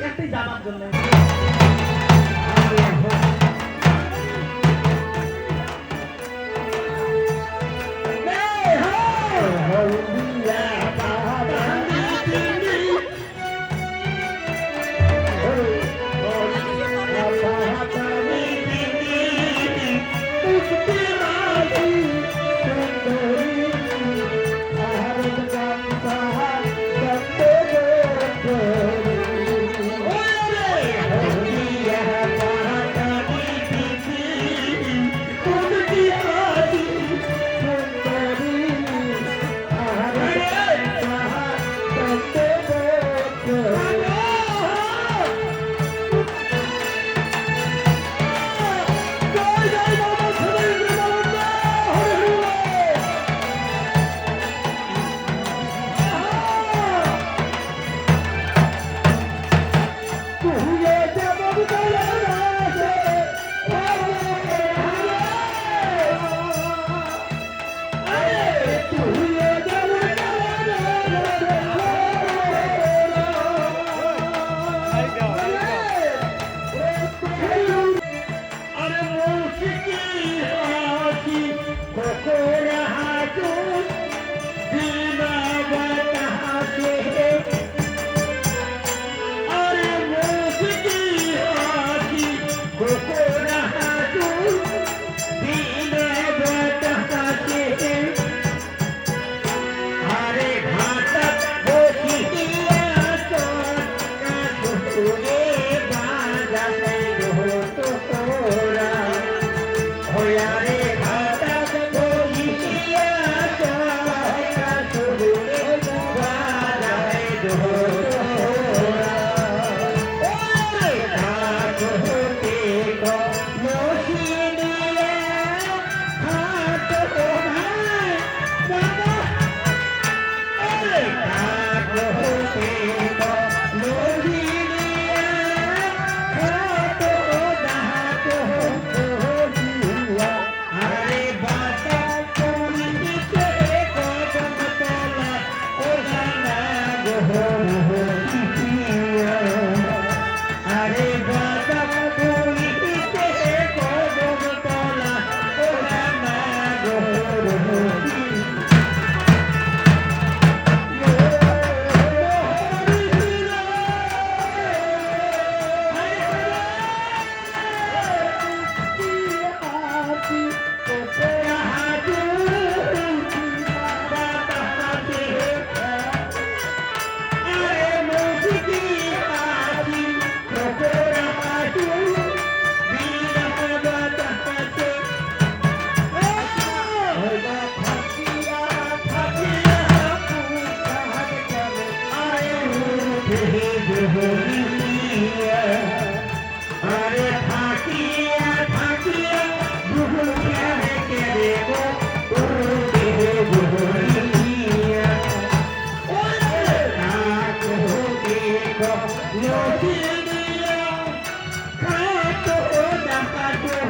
একটাই জানার জন্য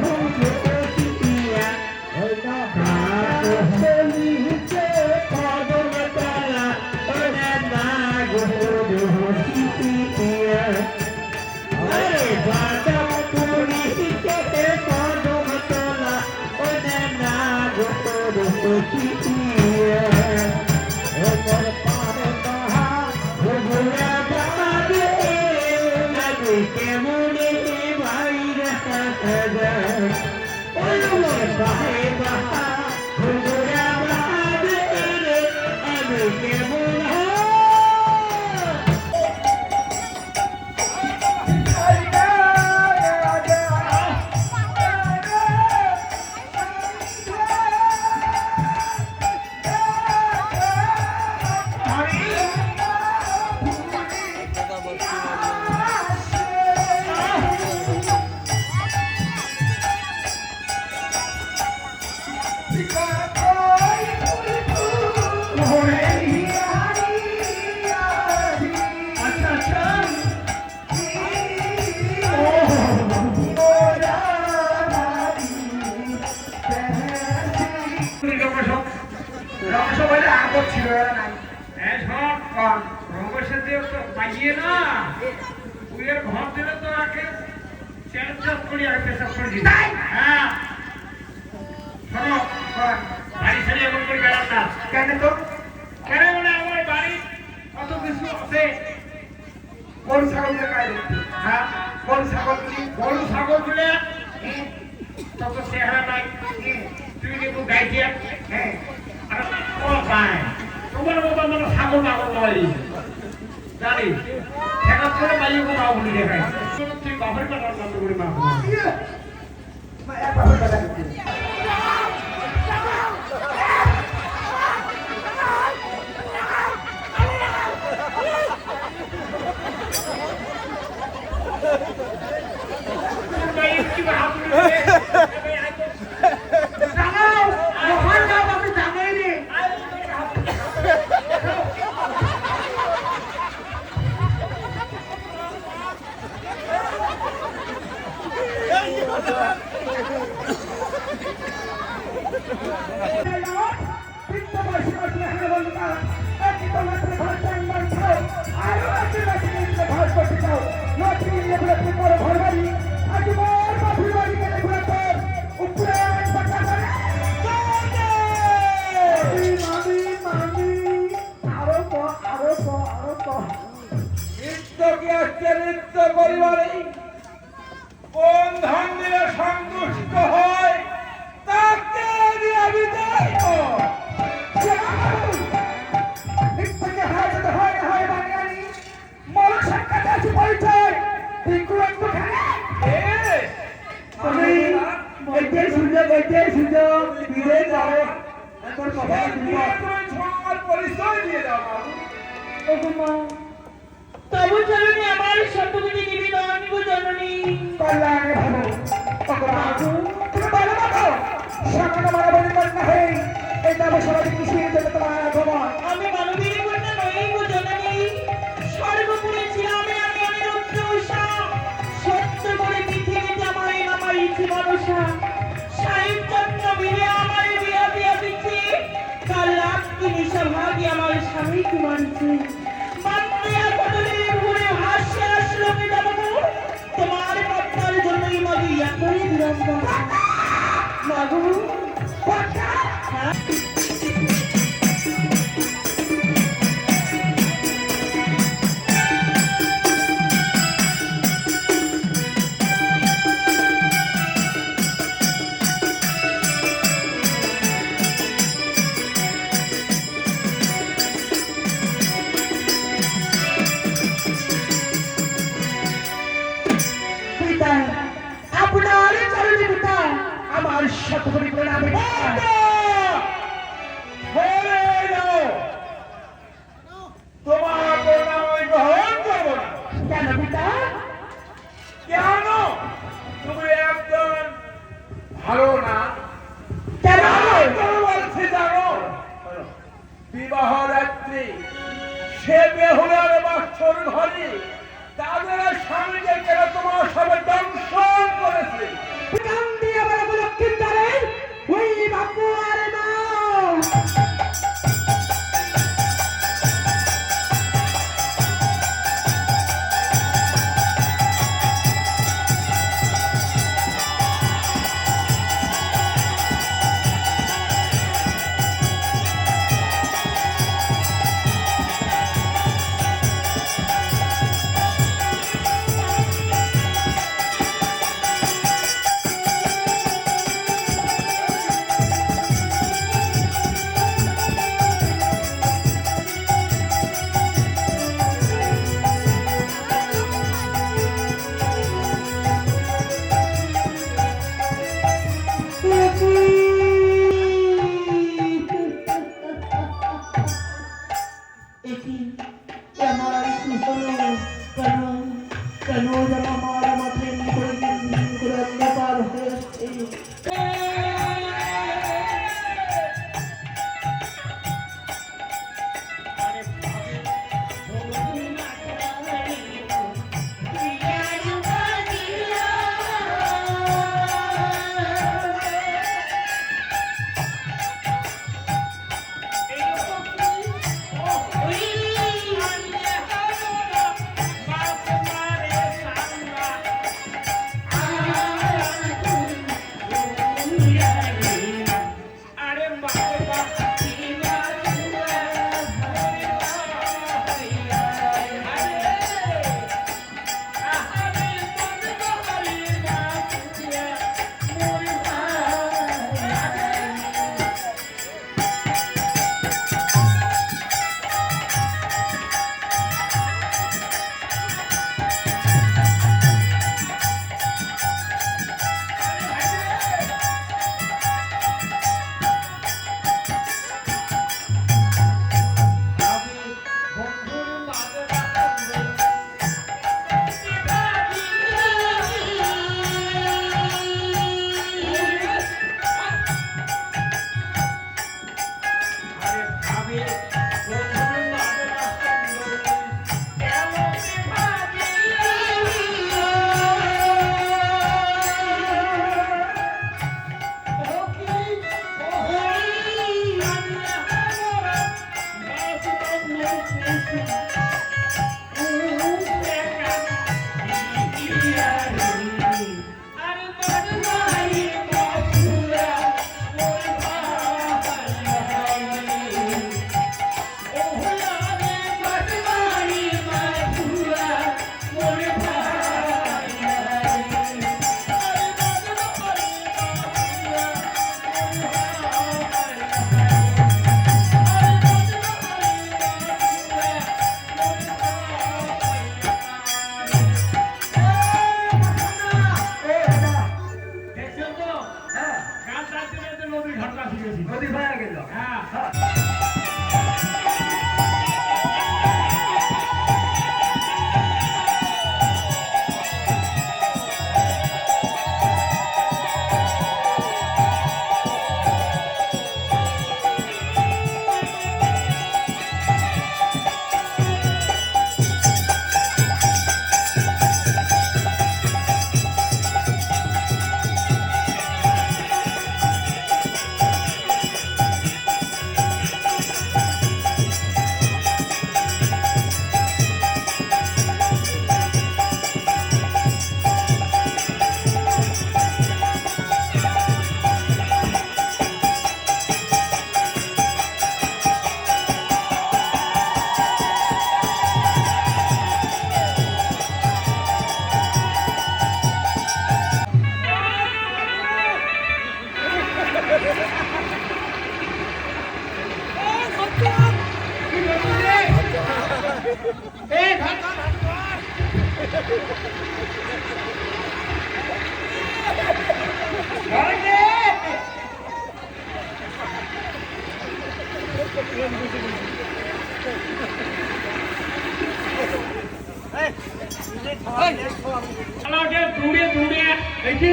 No, Babu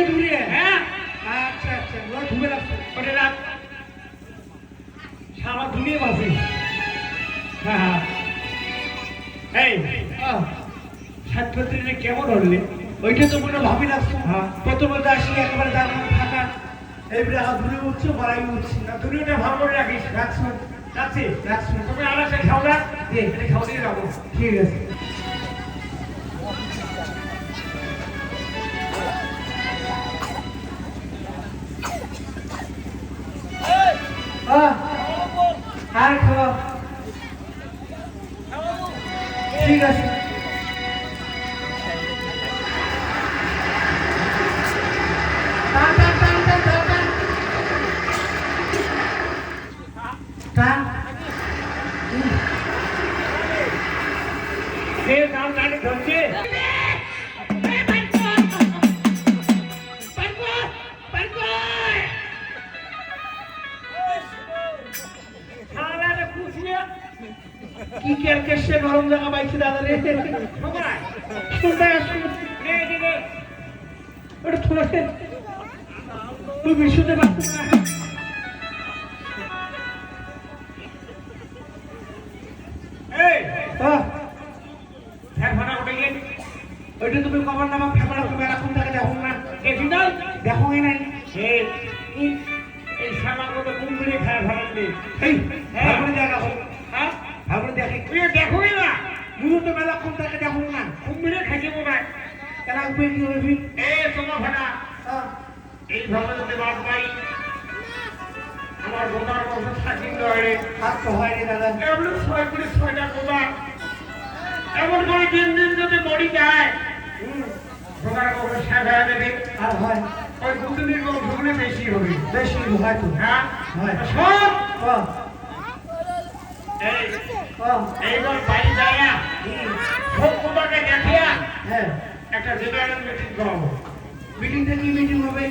ঝুলিয়ে হ্যাঁ আচ্ছা আচ্ছা ওরা ঢুকে রাখছো ওটা রাখ সারা ঝুলিয়ে বাসে হ্যাঁ হ্যাঁ এই ছাত্রছাত্রীরা কেমন হলে ওইটা তো মনে ভাবি রাখছো হ্যাঁ। প্রথমে তো আসি একেবারে দাঁড়ানো থাকা এইবারে হাত ধরে উঠছো বাড়াই উঠছি না দুনিয়াটা ভালো করে রাখিস রাখছো রাখছি রাখছো তুমি আলাদা খাও না দে। এটা খাও দিয়ে যাবো ঠিক আছে আর খাওয়া ঠিক আছে টান, টান, টান, টান, টান, টান। টান। কে নাম জানি ধরছে কি কেরকেশে গরম জায়গা পাইছি দাদা রে শুনতে আসুন ওটা থোড়া তুই বিশুতে পারছিস না ওইটা তুমি কবার নামা ফেমারা তুমি এরকম থাকে দেখো না দেখোই নাই এই সামার মতো কুমড়ে খায় ভাড়াতে এই হ্যাঁ। ভাবরে দেখা হোক হ্যাঁ ভাবরে দেখে তুই দেখোই না মুরু তো মেলা কম থাকে দেখো না কুমড়ে খাইছে মনে হয় কেন উপরে কি হবে তোমার ভাড়া এইভাবে যদি বাদ পাই আমার গোদার বছর থাকিন ধরে হাত তো হয় রে দাদা এমন 6 গোদা এমন করে দিন দিন যদি মরি যায় গোদার বছর শেষ হয়ে যাবে আর হয় ওই দুদিনের বংশগুলি বেশি হবে বেশি হয় তো হ্যাঁ হয় সব বাহ এই বাহ এইবার বাড়ি যায় না সব গোদাকে দেখিয়া হ্যাঁ একটা জেনারেল মিটিং করাবো মিটিংটা কি মিটিং হবে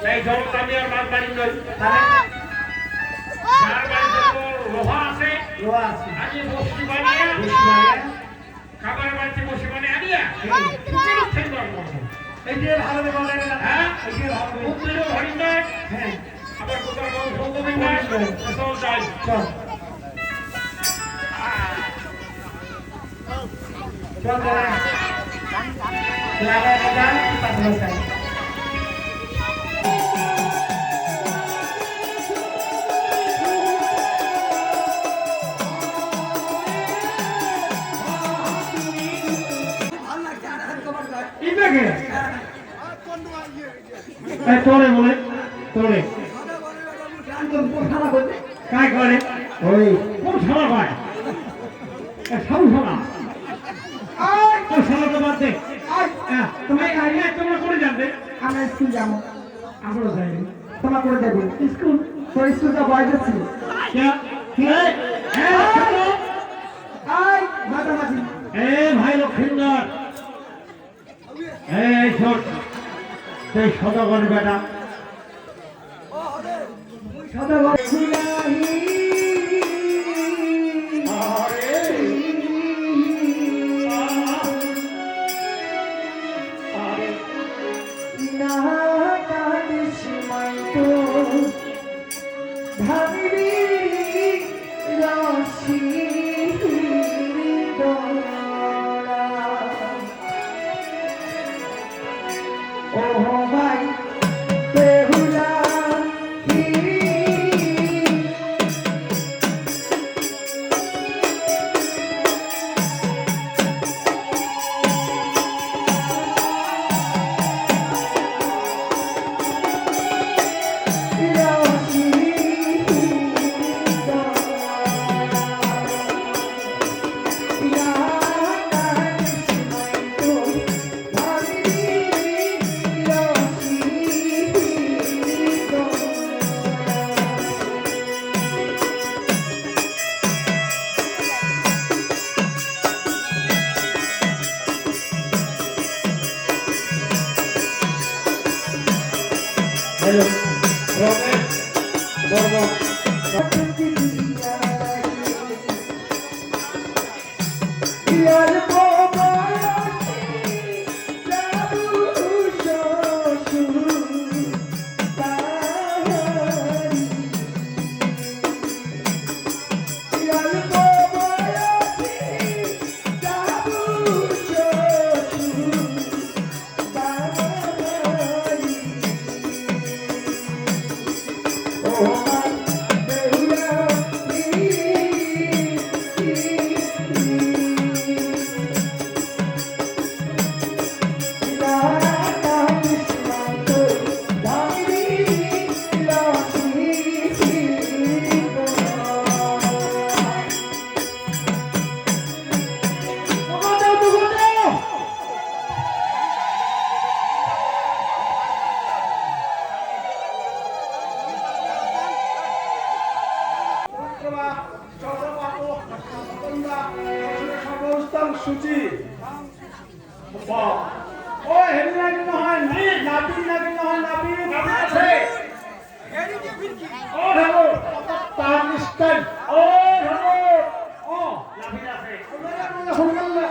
এই জগৎ আমি আর মাছ বাড়ি নই তাহলে যার বাড়িতে লোহা আছে লোহা আছে আজকে বসি বানিয়ে বেশি হয় খাবার বাড়িতে বসে মানে আনিয়া এইটা ভালো রে বলে না হ্যাঁ এইটা ভালো রে মন্দিরও হরি নয় হ্যাঁ আবার কোথাও সৌগতি নয় কোথাও যাই চল চল দাদা লাগা লাগা পাঁচ বছর তোরে বলে তোরে কাই করে ওই কোন সারা ভাই সাউ সারা কোন সারা তো বাদ দে তোমার তোমরা করে জানবে আমরা স্কুল যাবো আমরা যাই তোমার করে দেবো স্কুল তোর স্কুলটা বয়স ছিল আয় মাতামাতি ভাই লক্ষ্মীন্দর এই ছোট সেই সদাগর বেটা সদাগর রমেশ বর্মন Thank you. সূচি ও হেরি নাকি নহয় নাবিন নাকি নহয় নাবিন আছে ও ঢালো তার নিশ্চয় ও ঢালো ও নাবিন আছে সোনকালে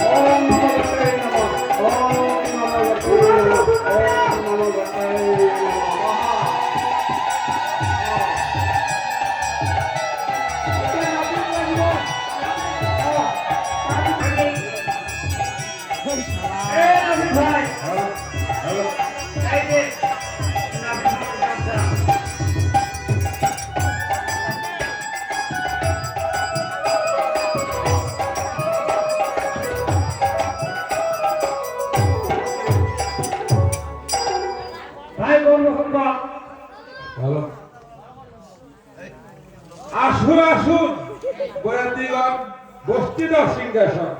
ওম নমো ভগবতে নমঃ ওম নমো ভগবতে ওম নমো ভগবতে ভালো আসুন আসুন বয়াতিগণ বস্তিত সিংহাসন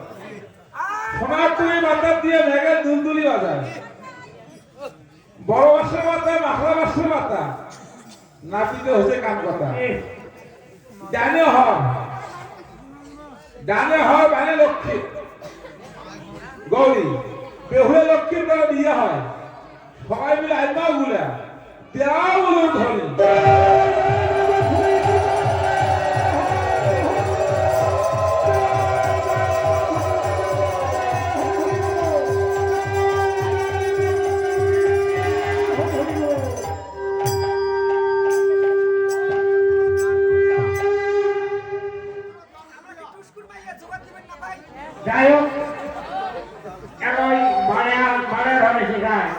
সোনার তুমি মাথার দিয়ে ভেঙে দুলদুলি বাজায় বড় বাসের মাথা মাখলা বাসের মাথা নাপিতে হচ্ছে কান কথা ডানে হয় মানে লক্ষ্মী গৌরী বেহুলে লক্ষ্মীর দ্বারা বিয়ে হয় সবাই মিলে আইমা গুলা দেওয়া বলে ধরে যাই হোক এখন মানে ভাবে শিখায়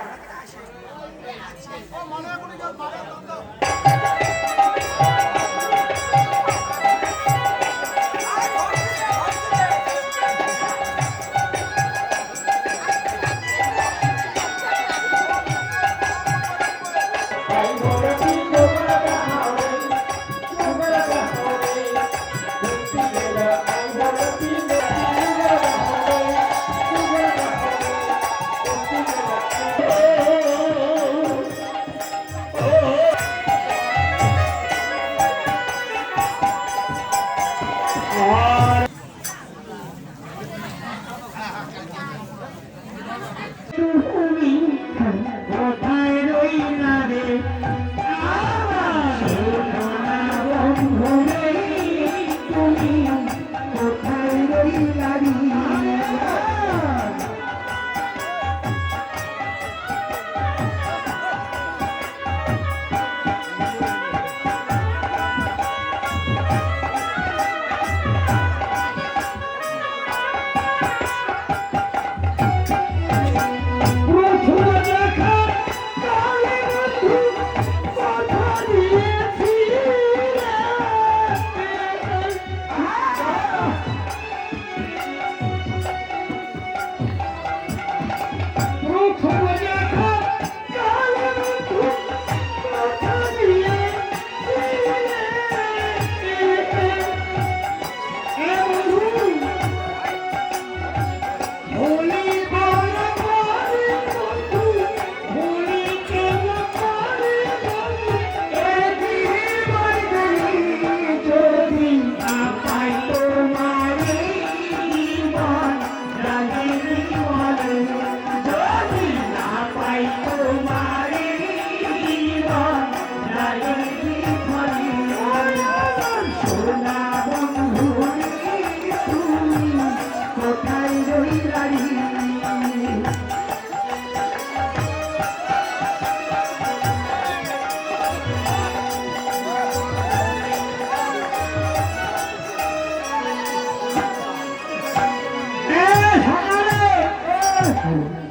কোথায় রইলা রে তুমি কোথায় রইলা রে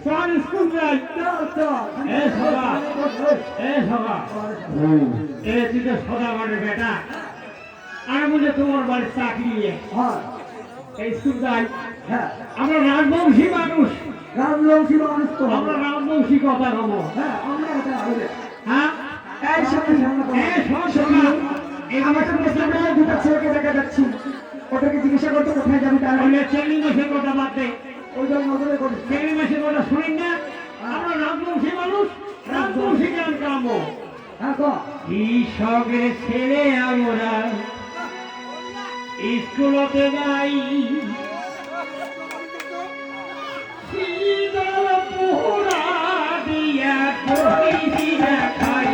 চল স্কুল যাই এ সদা এ তুই তো সদা বাড়ির বেটা আর বলে তোমার বাড়ির চাকরি এই স্কুল যাই আমরা রাজবংশী মানুষ আমরা রাজবংশী কথা হবো হ্যাঁ ওটাকে জিজ্ঞাসা করতে কোথায় যাবি তাহলে চেঙ্গি মাসের কথা বাদ দে ওই জন্য নজরে করি চেঙ্গি মাসের কথা শুনেন না আমরা রাজবংশী মানুষ রাজবংশী জ্ঞান কামো কৃষকের ছেলে আমরা স্কুলতে যাই শীতল পোহরা দিয়া কইরা খাই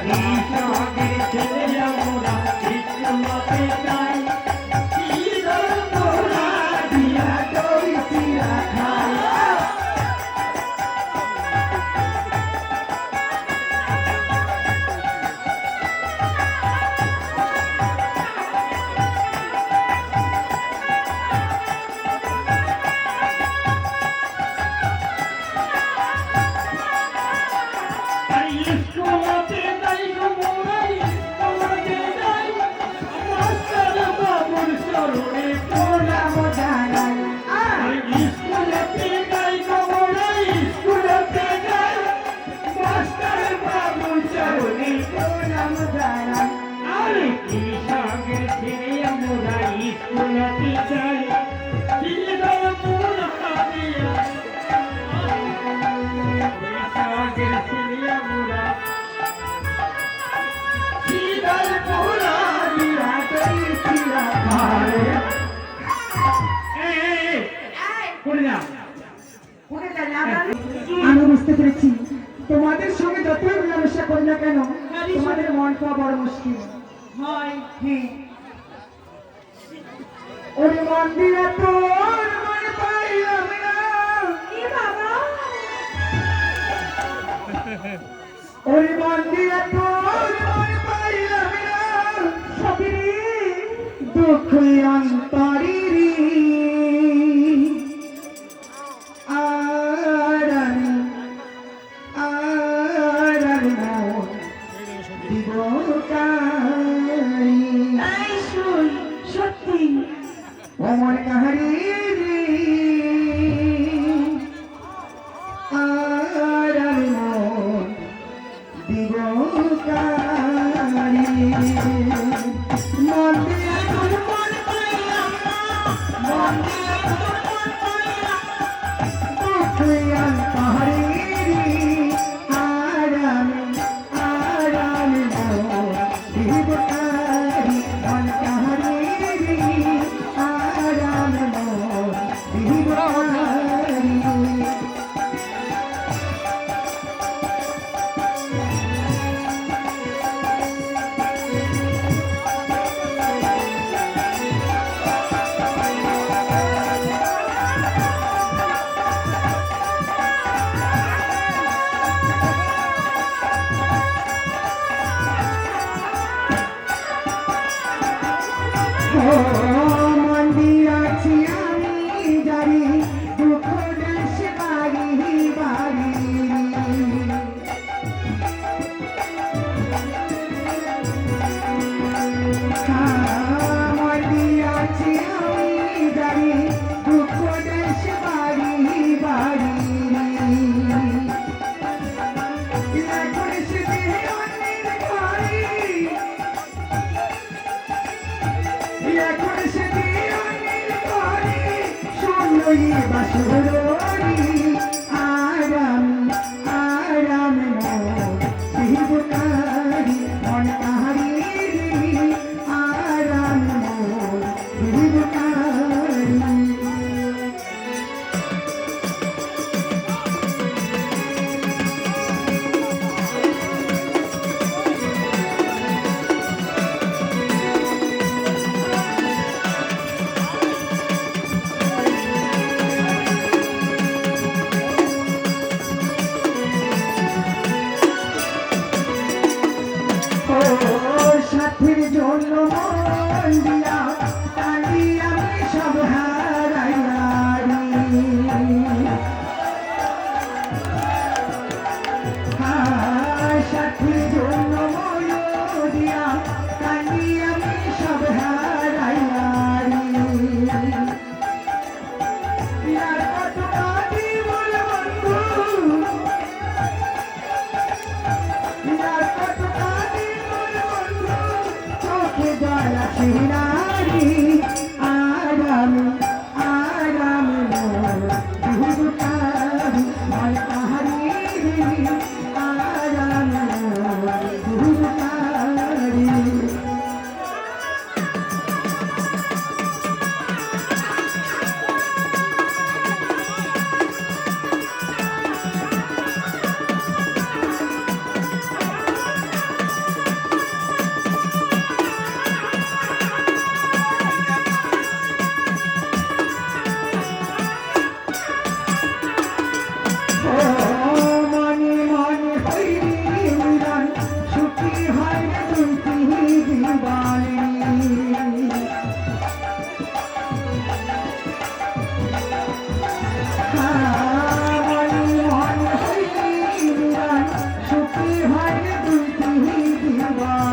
কৃষকের ছেলে আমরা স্কুলতে যাই শীতল পোহরা দিয়া কইরা খাই স্কুলতে যাই গো মোরাই স্কুলতে যাই মাস্টার বাবুর চরণে প্রণাম জানাই স্কুলতে যাই গো মোরাই স্কুলতে যাই মাস্টার বাবুর চরণে প্রণাম জানাই আরে কৃষকের ছেলে আমরা স্কুলতে যাই শীতল পোহরা দিয়া কৃষকের ছেলে আমরা শীতল পোহরা দিয়া কইরা খাই করে যা আমি বুঝতে পেরেছি তোমাদের সঙ্গে যতই মেলামেশা করি না কেন তোমাদের মন পাওয়া বড় মুশকিল হয় হ্যাঁ ওরে মন্দিরে তোর মন পাইলাম না ওরে মন্দিরে তোর মন পাইলাম না সবিরে দুঃখ অন্তরিরি অমর কাহারি আর আমি মন দিব কারি মন দিয়ে তোর মন পাইলাম না মন দিয়ে তোর মন পাইলাম দুঃখিয়ান কাহারি আর আমি মন দিব কারি মন কাহারি আর আমি মন দিব কারি মন্দিরাছি আমি জানি দুঃখ দেশ বাড়ি বাড়ি মন্দিরাছি আমি জানি দুঃখ দেশ বাড়ি বাড়ি এখন সে অন্যের ঘরে এখন সে অনেক করে শুনলই বাসুরি আরাম আরাম শিবকারি মন কাহারি আরাম শিবকারি মনে মনে হইরান সুখী হয় দুটি জীবনে সুখী হয় দুটি জীবনে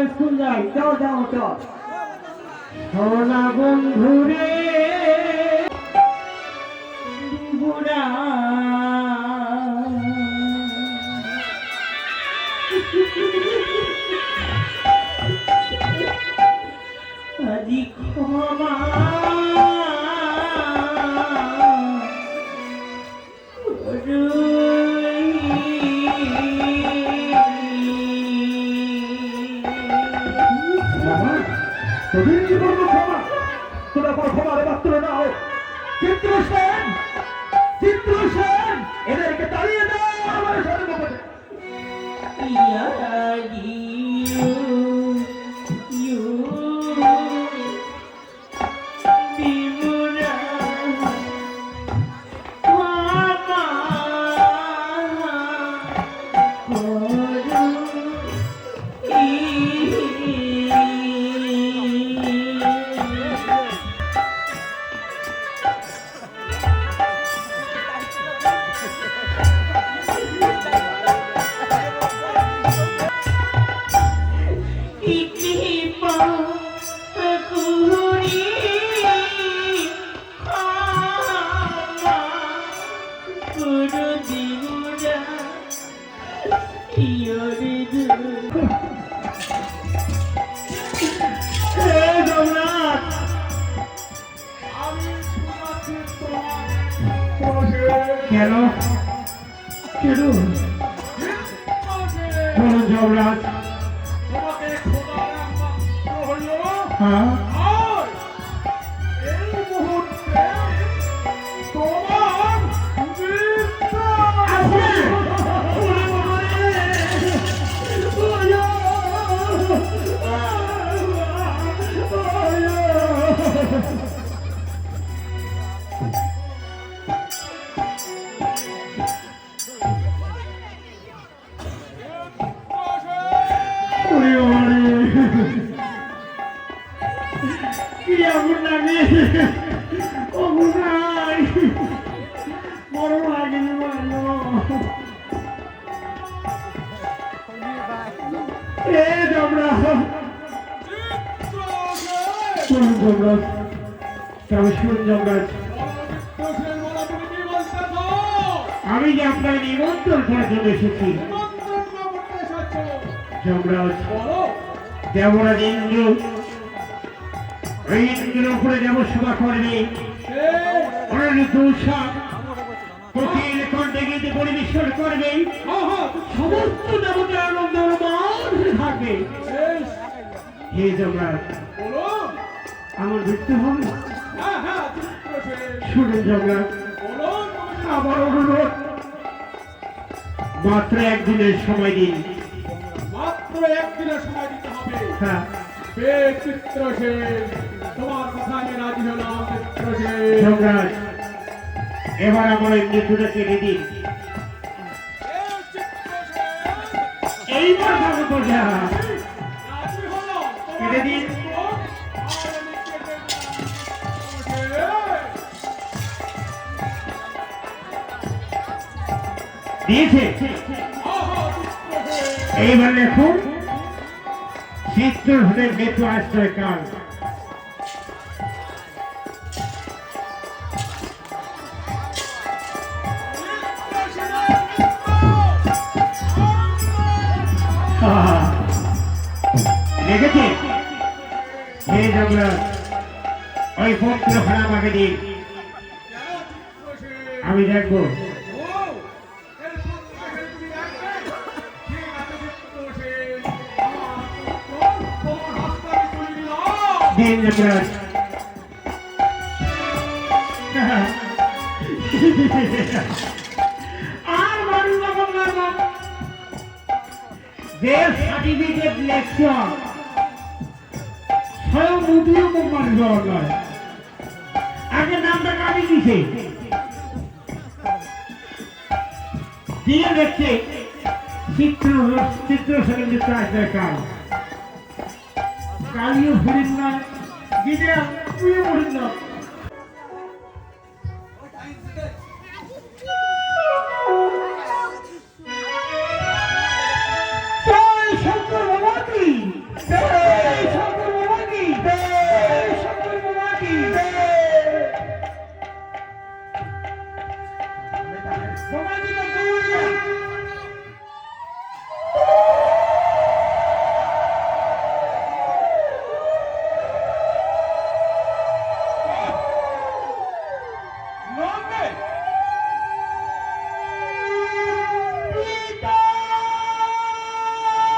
স্কুল যাই যাও যাও যাও সোনা বন্ধুরে বুড়া আজি ক্ষমা তোদের কি করবো ক্ষমা তোরা পর ক্ষমার পাত্র নাও চিত্রসেন এদেরকে তাড়িয়ে দাও আমার সর্বপদে কেন কেন যমরাজ তোমাকে খোদার একমাত্র হলো হ্যাঁ আর এই মুহূর্তে তোমার মৃত্যু কি আগুন লাগে আগুন নাই মরণ লাগেনি এ যমরাজ শুনুন যমরাজ তবে শুনুন যমরাজ আমি যে আপনার নিমন্ত্রণ করার জন্য এসেছি যমরাজ দেবরাজ ইন্দ্র ওই ইন্দ্রের উপরে দেবসভা করবে অনুরূপ কোকিল কণ্ঠে গীতে পরিবেশন করবে সমস্ত দেবতার আনন্দ থাকবে। হে যমরাজ, আমার মৃত্যু হবে না। শুনুন যমরাজ, আমার অনুরোধ, মাত্র একদিনের সময় দিন। মাত্র একদিনের সময় দিতে হবে। হ্যাঁ, বেশ চিত্রসেন, তোমার কথা আমি রাজি হলাম চিত্রসেন। যমরাজ, এবার আমার এই মৃত্যুটা কেটে দিন। বেশ চিত্রসেন, এইবার যাবো তো যা রাজি হলাম। কেটে দিন। দিয়েছে। এইবার দেখুন চিত্রসেনের মৃত্যু আশ্রয় কাল। দেখেছি হে যমরাজ, ওই পত্রখানা আমাকে দিন, আমি দেখবো। দিন যমরাজ। আর মানুষ যে সার্টিফিকেট লেকচার স্বয়ং মুদিও কোম্পানি দেওয়া নয়, আগে নামটা কাটি দিছে দিয়ে দেখছে চিত্রসেনের মৃত্যু আসবে কাল। কালিও ফিরিস না, দিনে তুইও মরিস না। জয় শঙ্কর বাবা কি, জয় শঙ্কর বাবা কি, জয় শঙ্কর বাবা কি। বাবা কি